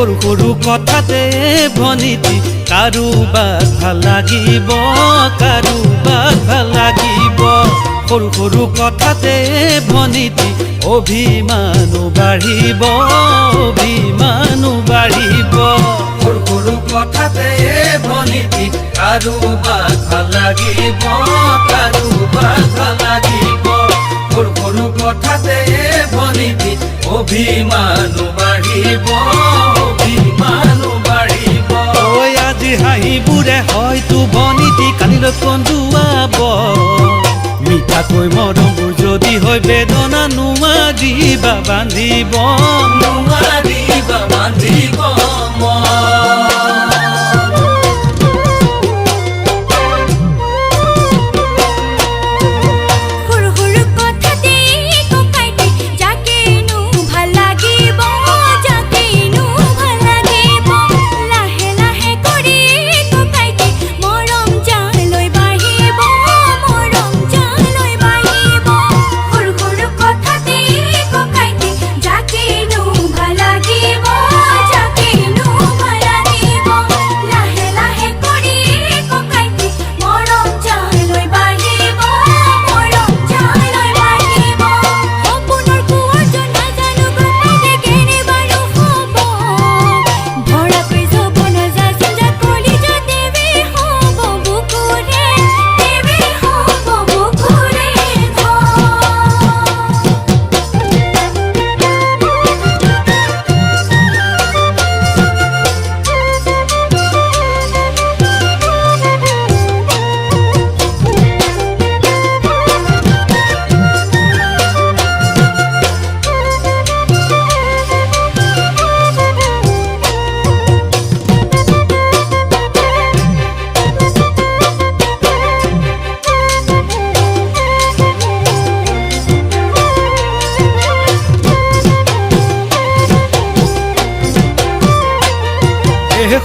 সৰু সৰু কথাতে ভনীতি কাৰোবাক ভাল লাগিব, কাৰোবাক ভাল লাগিব। সৰু সৰু কথাতে ভনীতি অভিমানো বাঢ়িব, অভিমানো বাঢ়িব। সৰু সৰু কথাতে ভনীতি কাৰোবাক ভাল লাগিব, কাৰোবাক ভাল লাগিব। সৰু সৰু কথাতে ভনীতি অভিমানো বাঢ়িব, অভিমানো বাঢ়িব। ঐ আজি হাঁহিবোৰে হয়তো ভনীতি কালিলৈ কন্দুৱাব। মিঠাকৈ মৰমবোৰ যদি হয় বেদনা নোৱাৰিবা বান্ধিব, নোৱাৰিবা বান্ধিব।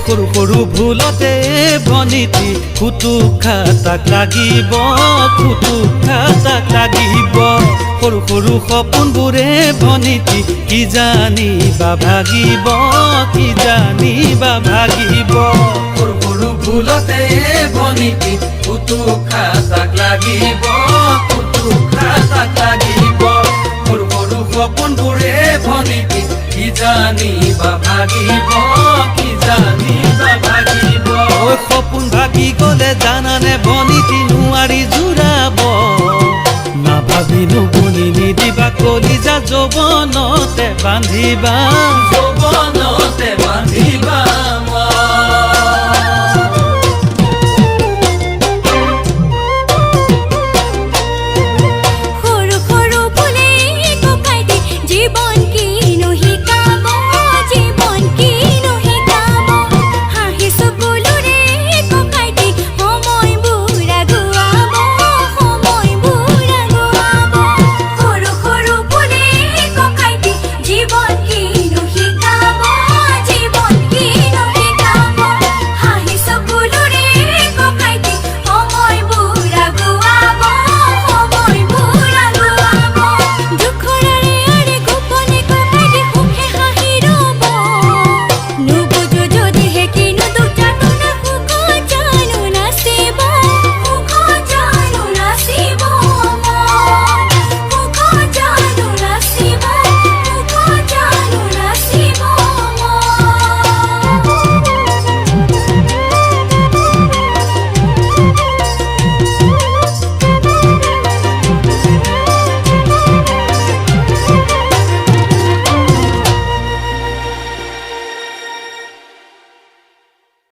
সৰু সৰু ভুলতে ভনীতি খুটুকা তাক লাগিব, খুটুকা তাক লাগিব। সৰু সৰু সপোনবোৰে ভনীতি কি জানিবা ভাগিব, কি জানিবা ভাগিব। সৰু সৰু ভুলতে ভনীতি খুটুকা তাক লাগিব, খুটুকা তাক লাগিব। সৰু সৰু সপোনবোৰে ভনীতি কি জানিবা ভাগিব, কি জানিবা ভাগিব। ঐ সপোন ভাগি গলে জানানে ভনীতি নোৱাৰি জোৰাব। নাভাবি নুগুনি নিদিবা কলিজা যৌৱনতে বান্ধিবা, যৌৱন